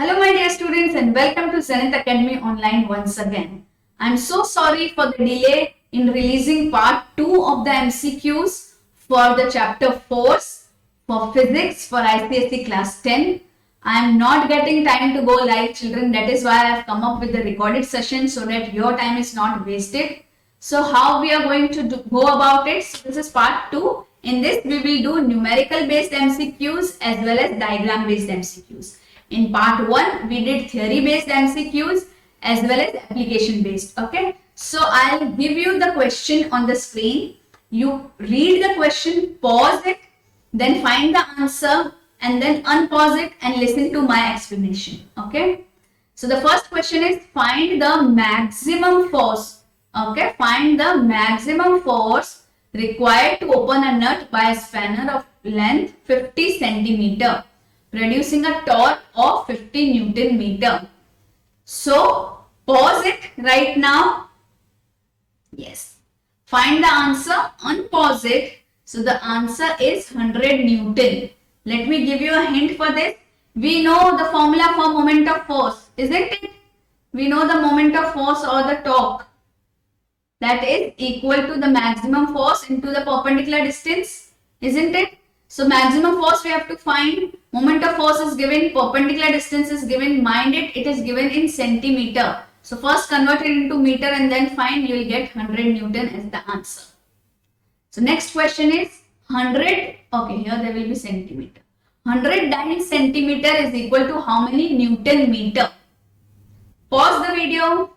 Hello my dear students and welcome to Zenith Academy Online once again. I'm so sorry for the delay in releasing part 2 of the MCQs for the chapter 4 for physics for ICSE class 10. I'm not getting time to go live, children. That is why I've come up with the recorded session so that your time is not wasted. So how we are going to go about it? So this is part 2. In this we will do numerical based MCQs as well as diagram based MCQs. In part 1, we did theory based MCQs as well as application based. Okay. So I'll give you the question on the screen. You read the question, pause it, then find the answer and then unpause it and listen to my explanation. Okay. So the first question is find the maximum force. Okay. Find the maximum force required to open a nut by a spanner of length 50 centimeter. Producing a torque of 50 Newton meter. So pause it right now. Yes. Find the answer, unpause it. So the answer is 100 Newton. Let me give you a hint for this. We know the formula for moment of force, isn't it? We know the moment of force or the torque. That is equal to the maximum force into the perpendicular distance, isn't it? So maximum force we have to find. Moment of force is given, perpendicular distance is given. Mind it, it is given in centimeter. So first convert it into meter and then find, you will get 100 Newton as the answer. So next question is 100. Okay, here there will be centimeter. 100 times centimeter is equal to how many Newton meter? Pause the video.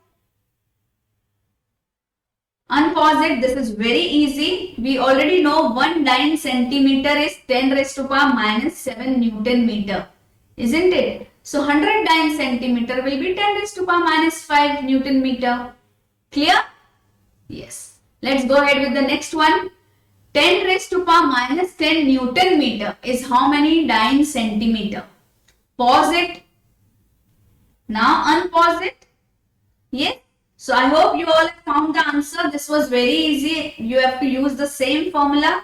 Unpause it. This is very easy. We already know 1 dyne centimeter is 10 raised to power minus 7 Newton meter. Isn't it? So 100 dyne centimeter will be 10 raised to power minus 5 Newton meter. Clear? Yes. Let's go ahead with the next one. 10 raised to power minus 10 Newton meter is how many dyne centimeter? Pause it. Now unpause it. Yes. So I hope you all have found the answer. This was very easy. You have to use the same formula.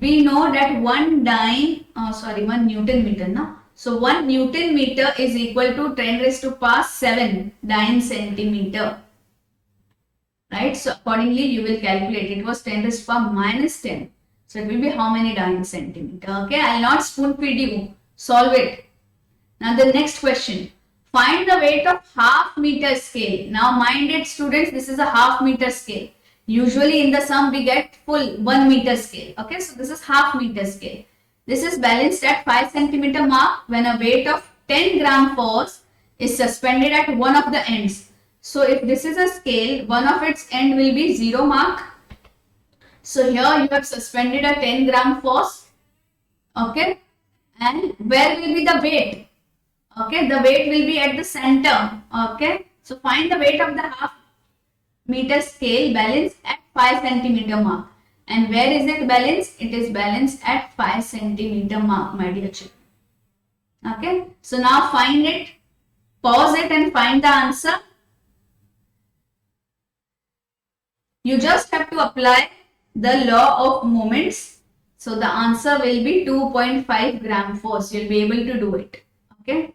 We know that 1 Newton meter. No? So 1 Newton meter is equal to 10 raised to power 7 dyne centimeter. Right? So accordingly you will calculate. It was 10 raised to power minus 10. So it will be how many dyne centimeter. Okay. I will not spoon feed you. Solve it. Now the next question. Find the weight of half meter scale. Now mind it students, this is a half meter scale. Usually in the sum we get full 1 meter scale. Okay, so this is half meter scale. This is balanced at 5 centimeter mark when a weight of 10 gram force is suspended at one of the ends. So if this is a scale, one of its end will be 0 mark. So here you have suspended a 10 gram force. Okay, and where will be the weight? Okay, the weight will be at the center. Okay, so find the weight of the half meter scale balanced at 5 centimeter mark. And where is it balanced? It is balanced at 5 centimeter mark, my dear children. Okay, so now find it, pause it and find the answer. You just have to apply the law of moments. So the answer will be 2.5 gram force. You'll be able to do it. Okay.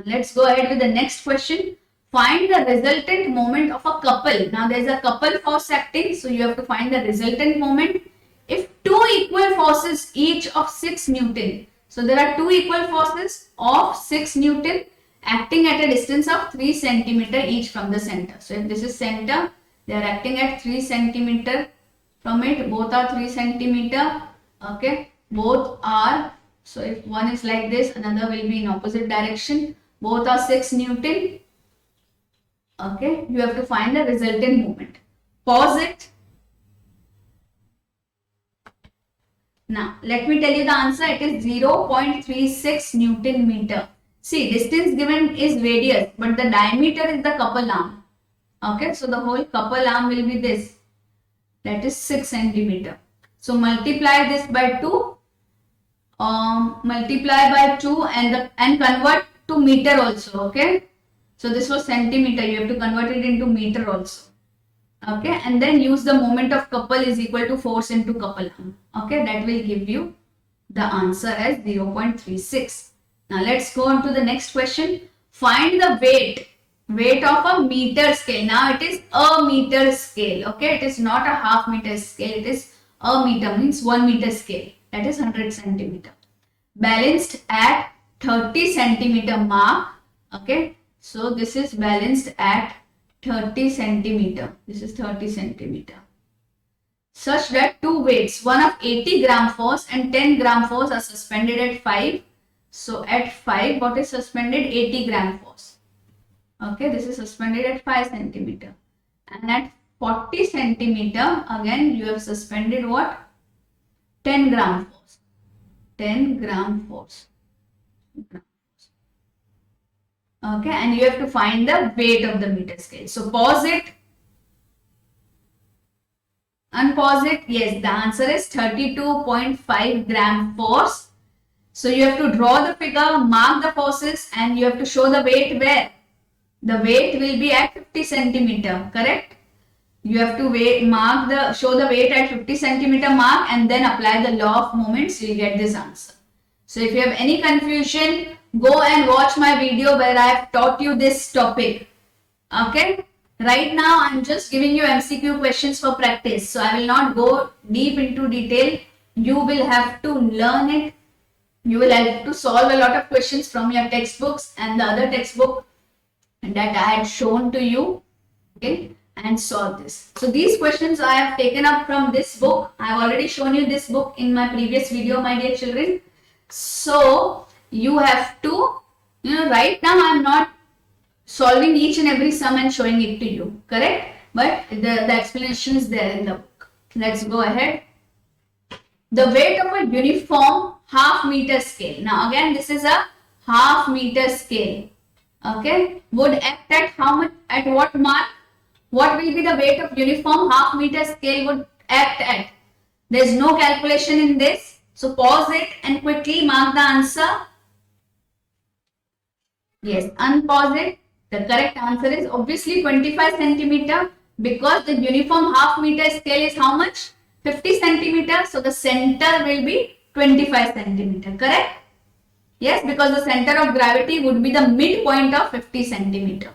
Let's go ahead with the next question. Find the resultant moment of a couple. Now there is a couple force acting, so you have to find the resultant moment. If two equal forces each of 6 Newton, so there are two equal forces of 6 Newton acting at a distance of 3 centimeter each from the center. So if this is center, they are acting at 3 centimeter from it. Both are 3 centimeter. Okay, both are. So if one is like this, another will be in opposite direction. Both are 6 Newton. Okay, you have to find the resultant moment. Pause it. Now, let me tell you the answer. It is 0.36 Newton meter. See, distance given is radius, but the diameter is the couple arm. Okay, so the whole couple arm will be this. That is 6 centimeter. So multiply this by 2. Multiply by 2 and convert to meter also. Okay, so this was centimeter, you have to convert it into meter also. Okay, and then use the moment of couple is equal to force into couple arm. Okay, that will give you the answer as 0.36. Now let's go on to the next question. find the weight of a meter scale. Now it is a meter scale, okay? It is not a half meter scale, it is a meter, means 1 meter scale, that is 100 centimeter. Balanced at 30 centimeter mark, okay? So this is balanced at 30 centimeter, this is 30 centimeter. Such that two weights, one of 80 gram force and 10 gram force are suspended at 5. So at 5, what is suspended? 80 gram force. Okay, this is suspended at 5 centimeter. And at 40 centimeter, again you have suspended what? 10 gram force. 10 gram force. Okay, and you have to find the weight of the meter scale. So pause it. Unpause it. Yes, the answer is 32.5 gram force. So you have to draw the figure, mark the forces, and you have to show the weight where? The weight will be at 50 centimeter, correct? You have to show the weight at 50 centimeter mark and then apply the law of moments, you will get this answer. So if you have any confusion, go and watch my video where I have taught you this topic. Okay? Right now, I am just giving you MCQ questions for practice. So I will not go deep into detail. You will have to learn it. You will have to solve a lot of questions from your textbooks and the other textbook that I had shown to you. Okay? And solve this. So these questions I have taken up from this book. I have already shown you this book in my previous video, my dear children. So you have to, right now I am not solving each and every sum and showing it to you, correct? But the explanation is there in the book. Let's go ahead. The weight of a uniform half meter scale. Now again, this is a half meter scale. Okay, would act at how much? At what mark? What will be the weight of uniform half meter scale would act at? There is no calculation in this. So pause it and quickly mark the answer. Yes, unpause it. The correct answer is obviously 25 centimeter because the uniform half meter scale is how much? 50 centimeter. So the center will be 25 centimeter. Correct? Yes, because the center of gravity would be the midpoint of 50 centimeter.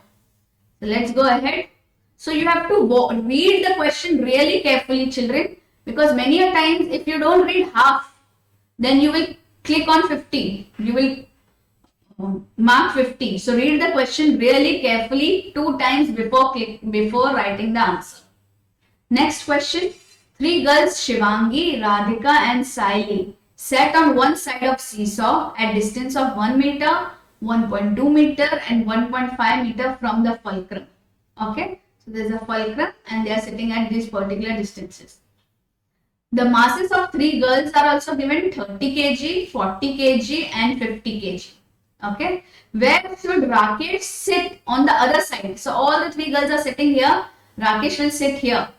So let's go ahead. So you have to read the question really carefully, children, because many a times if you don't read half, then you will click on 50. You will mark 50. So read the question really carefully 2 times before writing the answer. Next question. 3 girls, Shivangi, Radhika and Saili, sat on one side of seesaw at distance of 1 meter, 1.2 meter and 1.5 meter from the fulcrum. Okay. So there is a fulcrum and they are sitting at these particular distances. The masses of 3 girls are also given 30 kg, 40 kg and 50 kg. Okay. Where should Rakesh sit on the other side? So all the 3 girls are sitting here. Rakesh will sit here.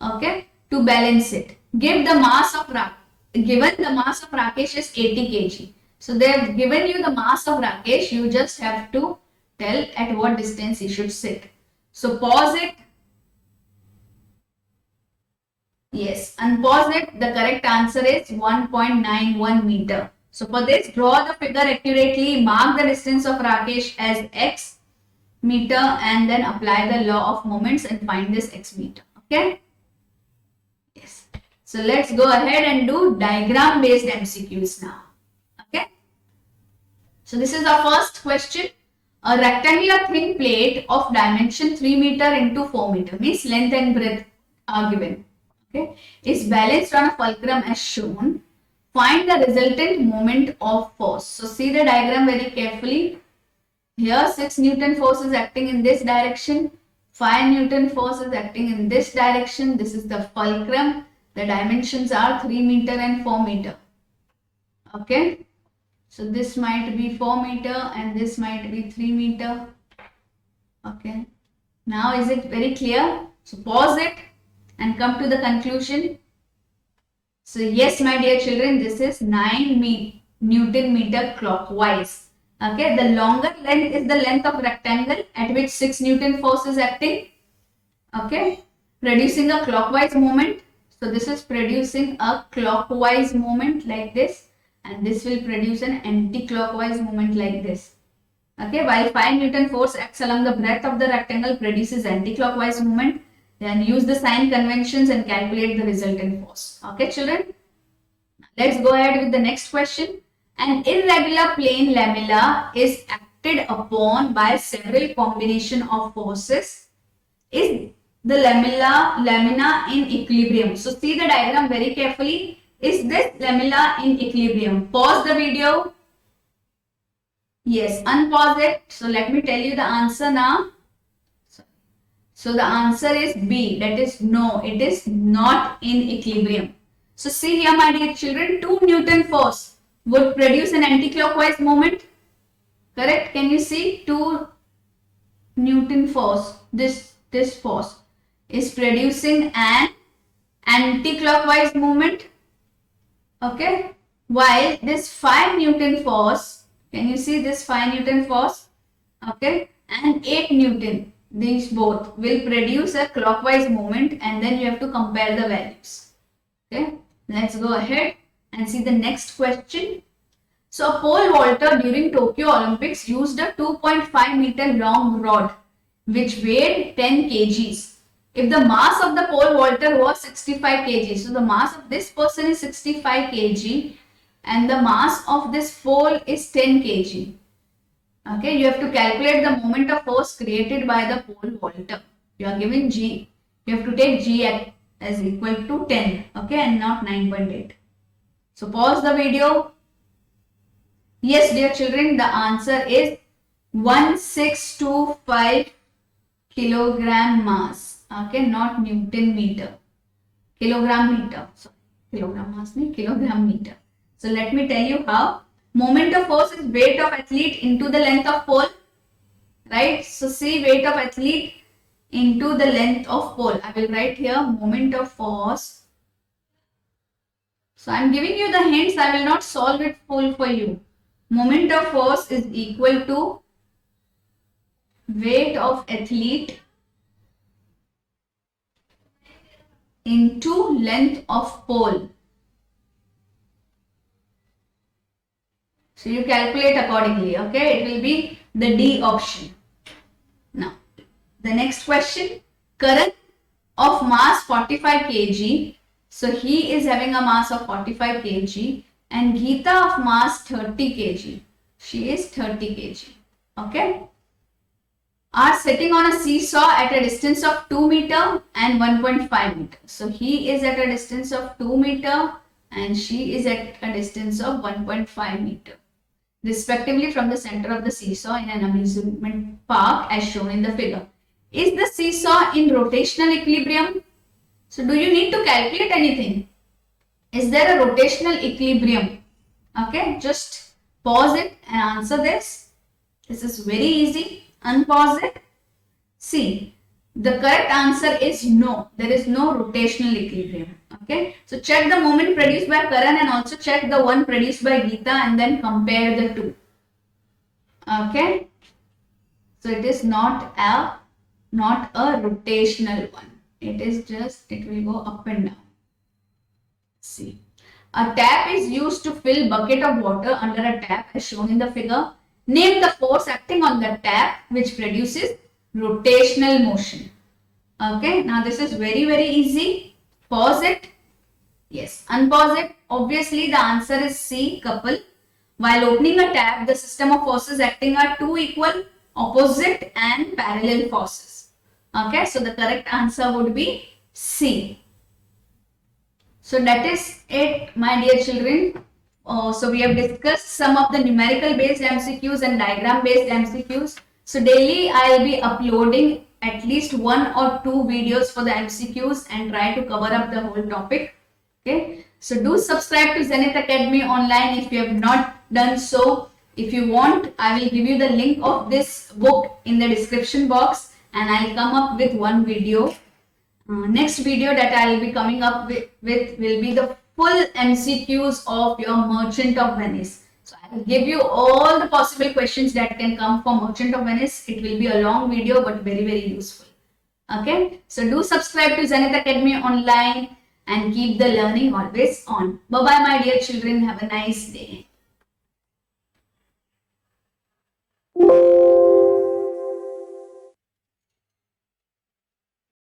Okay. To balance it. Given the mass of Rakesh is 80 kg. So they have given you the mass of Rakesh. You just have to tell at what distance he should sit. So pause it. Yes, unpause it. The correct answer is 1.91 meter. So for this, draw the figure accurately, mark the distance of Rakesh as x meter and then apply the law of moments and find this x meter. Okay? Yes. So let's go ahead and do diagram based MCQs now. Okay? So this is our first question. A rectangular thin plate of dimension 3 meter into 4 meter, means length and breadth are given. Okay, is balanced on a fulcrum as shown. Find the resultant moment of force. So see the diagram very carefully. Here 6 Newton force is acting in this direction. 5 Newton force is acting in this direction. This is the fulcrum. The dimensions are 3 meter and 4 meter. Okay. So this might be 4 meter and this might be 3 meter. Okay. Now is it very clear? So pause it and come to the conclusion. So yes, my dear children, this is 9 Newton meter clockwise. Okay. The longer length is the length of rectangle at which 6 Newton force is acting. Okay. Producing a clockwise moment. So this is producing a clockwise moment like this. And this will produce an anti-clockwise movement like this. Okay, while 5 Newton force acts along the breadth of the rectangle, produces anti-clockwise movement. Then use the sign conventions and calculate the resultant force. Okay, children. Let's go ahead with the next question. An irregular plane lamella is acted upon by several combination of forces. Is the lamina in equilibrium? So see the diagram very carefully. Is this lamella in equilibrium? Pause the video. Yes, unpause it. So let me tell you the answer now. So the answer is B. That is no, it is not in equilibrium. So see here, my dear children, 2 Newton force would produce an anti-clockwise moment. Correct? Can you see 2 Newton force? This force is producing an anti-clockwise movement. Okay. While this 5 Newton force, can you see this 5 Newton force? Okay. And 8 Newton, these both will produce a clockwise movement, and then you have to compare the values. Okay. Let's go ahead and see the next question. So a pole vaulter during Tokyo Olympics used a 2.5 meter long rod which weighed 10 kgs. If the mass of the pole vaulter was 65 kg, so the mass of this person is 65 kg and the mass of this pole is 10 kg. Okay, you have to calculate the moment of force created by the pole vaulter. You are given G. You have to take G as equal to 10, okay, and not 9.8. So pause the video. Yes, dear children, the answer is 1625 kilogram mass. Okay, not Newton meter. Kilogram meter. Sorry, kilogram mass, nahi, kilogram meter. So let me tell you how. Moment of force is weight of athlete into the length of pole. Right? So see, weight of athlete into the length of pole. I will write here moment of force. So I am giving you the hints. I will not solve it full for you. Moment of force is equal to weight of athlete into length of pole. So you calculate accordingly. Okay, it will be the D option. Now, the next question. Karan of mass 45 kg. So he is having a mass of 45 kg and Geeta of mass 30 kg. She is 30 kg. Okay. Are sitting on a seesaw at a distance of 2 meter and 1.5 meter. So he is at a distance of 2 meter and she is at a distance of 1.5 meter. Respectively from the center of the seesaw in an amusement park as shown in the figure. Is the seesaw in rotational equilibrium? So do you need to calculate anything? Is there a rotational equilibrium? Okay, just pause it and answer this. This is very easy. Unpause it. See, the correct answer is no. There is no rotational equilibrium. Okay, so check the moment produced by Karan and also check the one produced by Geeta and then compare the two. Okay, so it is not a rotational one. It is just, it will go up and down. See, a tap is used to fill bucket of water under a tap as shown in the figure. Name the force acting on the tap which produces rotational motion. Okay, now this is very easy. Pause it. Yes, unpause it. Obviously, the answer is C, couple. While opening a tap, the system of forces acting are two equal, opposite and parallel forces. Okay, so the correct answer would be C. So that is it, my dear children. So we have discussed some of the numerical based MCQs and diagram based MCQs. So daily I will be uploading at least 1 or 2 videos for the MCQs and try to cover up the whole topic. Okay. So do subscribe to Zenith Academy Online if you have not done so. If you want, I will give you the link of this book in the description box and I'll come up with one video. Next video that I will be coming up with will be the full MCQs of your Merchant of Venice. So I will give you all the possible questions that can come from Merchant of Venice. It will be a long video but very useful. Okay, so do subscribe to Zenith Academy Online and keep the learning always on. Bye bye my dear children. Have a nice day.